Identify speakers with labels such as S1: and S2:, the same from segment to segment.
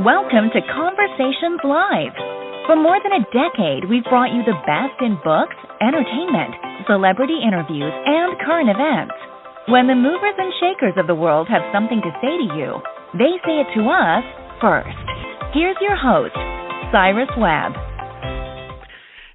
S1: Welcome to Conversations Live. For more than a decade, we've brought you the best in books, entertainment, celebrity interviews, and current events. When the movers and shakers of the world have something to say to you, they say it to us first. Here's your host, Cyrus Webb.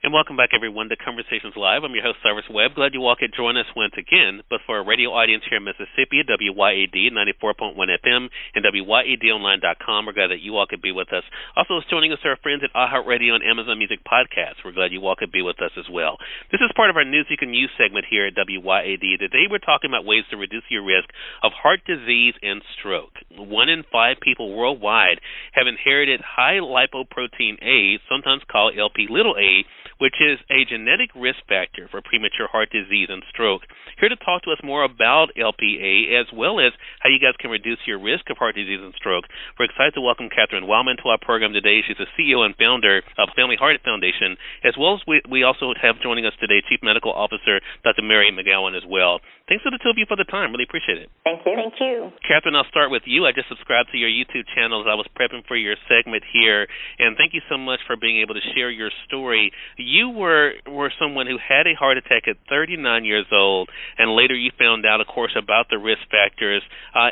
S2: And welcome back, everyone, to Conversations Live. I'm your host, Cyrus Webb. Glad you all could join us once again. But for our radio audience here in Mississippi at WYAD 94.1 FM and WYADonline.com, we're glad that you all could be with us. Also, joining us are our friends at iHeartRadio and Amazon Music Podcasts. We're glad you all could be with us as well. This is part of our News You Can Use segment here at WYAD. Today, we're talking about ways to reduce your risk of heart disease and stroke. 1 in 5 people worldwide have inherited high lipoprotein A, sometimes called Lp(a), which is a genetic risk factor for premature heart disease and stroke. Here to talk to us more about Lp(a), as well as how you guys can reduce your risk of heart disease and stroke, we're excited to welcome Katherine Wilemon to our program today. She's the CEO and founder of Family Heart Foundation, as well as we also have joining us today Chief Medical Officer Dr. Mary McGowan as well. Thanks to the two of you for the time. Really appreciate it.
S3: Thank you. Thank you.
S2: Katherine, I'll start with you. I just subscribed to your YouTube channel as I was prepping for your segment here, and thank you so much for being able to share your story. You were someone who had a heart attack at 39 years old, and later you found out, of course, about the risk factors.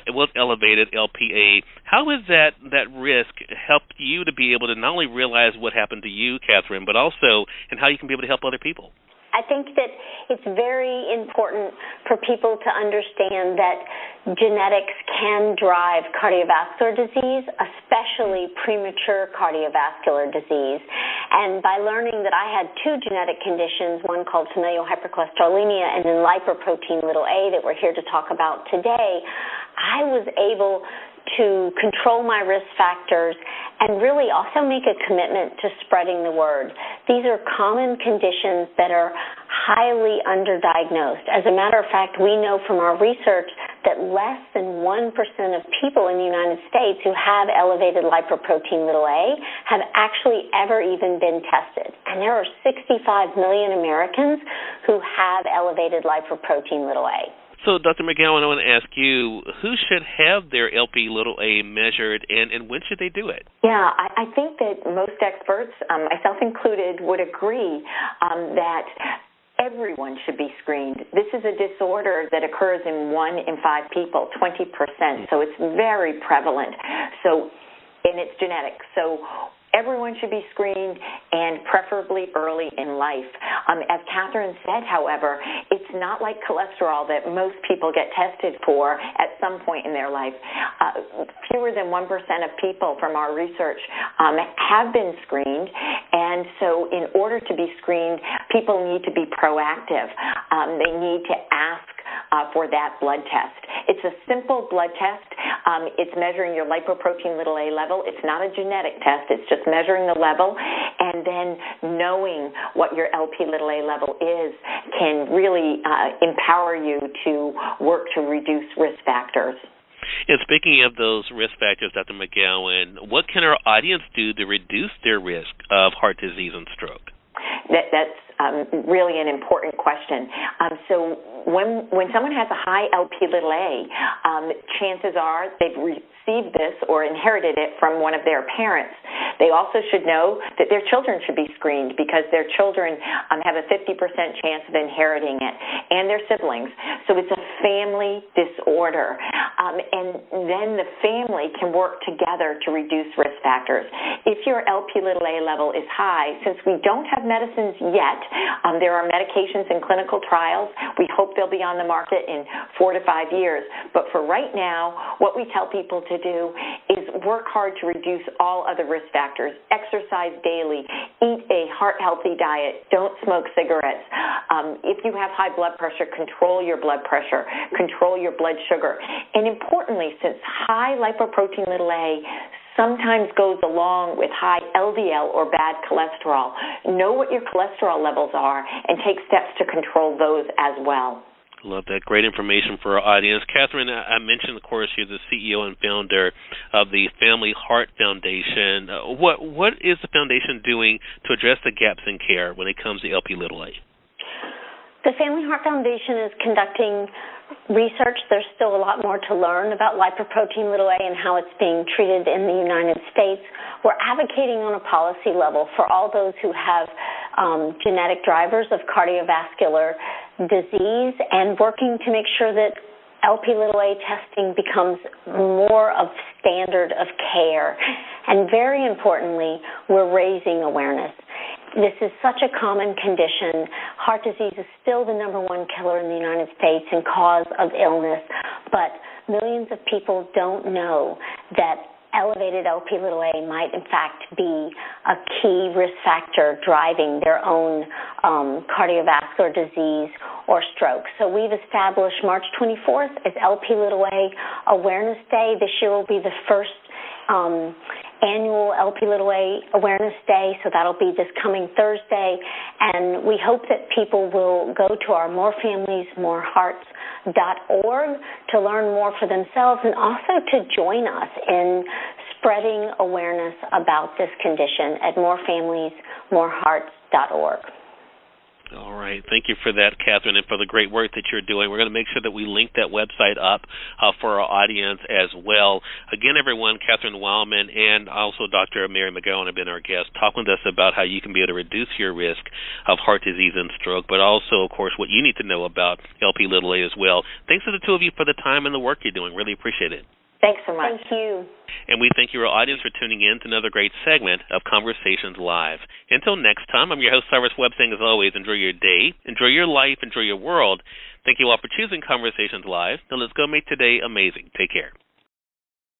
S2: It was elevated Lp(a). How has that risk helped you to be able to not only realize what happened to you, Katherine, but also in how you can be able to help other people?
S3: I think that it's very important for people to understand that genetics can drive cardiovascular disease, especially premature cardiovascular disease. And by learning that I had 2 genetic conditions, one called familial hypercholesterolemia and then Lipoprotein(a) that we're here to talk about today, I was able to control my risk factors and really also make a commitment to spreading the word. These are common conditions that are highly underdiagnosed. As a matter of fact, we know from our research that less than 1% of people in the United States who have elevated Lipoprotein(a) have actually ever even been tested. And there are 65 million Americans who have elevated Lipoprotein(a).
S2: So, Dr. McGowan, I want to ask you, who should have their Lp(a) measured, and when should they do it?
S4: Yeah, I think that most experts, myself included, would agree that everyone should be screened. This is a disorder that occurs in 1 in 5 people, 20%, so it's very prevalent. And it's genetic. So everyone should be screened, and preferably early in life. As Katherine said, however, it's not like cholesterol that most people get tested for at some point in their life. Fewer than 1% of people from our research have been screened, and so in order to be screened, people need to be proactive. They need to ask for that blood test. It's a simple blood test. It's measuring your Lipoprotein(a) level. It's not a genetic test. It's just measuring the level, and then knowing what your Lp(a) level is can really empower you to work to reduce risk factors.
S2: And speaking of those risk factors, Dr. McGowan, what can our audience do to reduce their risk of heart disease and stroke?
S4: That's really an important question. So when someone has a high Lp(a), chances are they've received this or inherited it from one of their parents. They also should know that their children should be screened because their children have a 50% chance of inheriting it, and their siblings. So it's a family disorder. And then the family can work together to reduce risk factors. If your Lp(a) level is high, since we don't have medicines yet, there are medications in clinical trials. We hope they'll be on the market in 4 to 5 years. But for right now, what we tell people to do is work hard to reduce all other risk factors. Exercise daily. Eat a heart-healthy diet. Don't smoke cigarettes. If you have high blood pressure, control your blood pressure. Control your blood sugar. And importantly, since high Lipoprotein(a) sometimes goes along with high LDL or bad cholesterol, know what your cholesterol levels are and take steps to control those as well.
S2: Love that. Great information for our audience. Katherine, I mentioned, of course, you're the CEO and founder of the Family Heart Foundation. What is the foundation doing to address the gaps in care when it comes to Lp(a)?
S3: The Family Heart Foundation is conducting research. There's still a lot more to learn about lipoprotein little a and how it's being treated in the United States. We're advocating on a policy level for all those who have genetic drivers of cardiovascular disease and working to make sure that LP little a testing becomes more of standard of care. And very importantly, we're raising awareness. This is such a common condition. Heart disease is still the #1 killer in the United States and cause of illness, but millions of people don't know that elevated LP little a might in fact be a key risk factor driving their own cardiovascular disease or stroke. So we've established March 24th as LP little a Awareness Day. This year will be the first annual LP little a Awareness Day, so that'll be this coming Thursday, and we hope that people will go to our morefamiliesmorehearts.org to learn more for themselves and also to join us in spreading awareness about this condition at morefamiliesmorehearts.org.
S2: All right. Thank you for that, Katherine, and for the great work that you're doing. We're going to make sure that we link that website up for our audience as well. Again, everyone, Katherine Wilemon and also Dr. Mary McGowan have been our guests, talking with us about how you can be able to reduce your risk of heart disease and stroke, but also, of course, what you need to know about LP little a as well. Thanks to the two of you for the time and the work you're doing. Really appreciate it.
S4: Thanks so much.
S3: Thank you.
S2: And we thank your audience for tuning in to another great segment of Conversations Live. Until next time, I'm your host, Cyrus Webb, saying as always, enjoy your day, enjoy your life, enjoy your world. Thank you all for choosing Conversations Live. Now let's go make today amazing. Take care.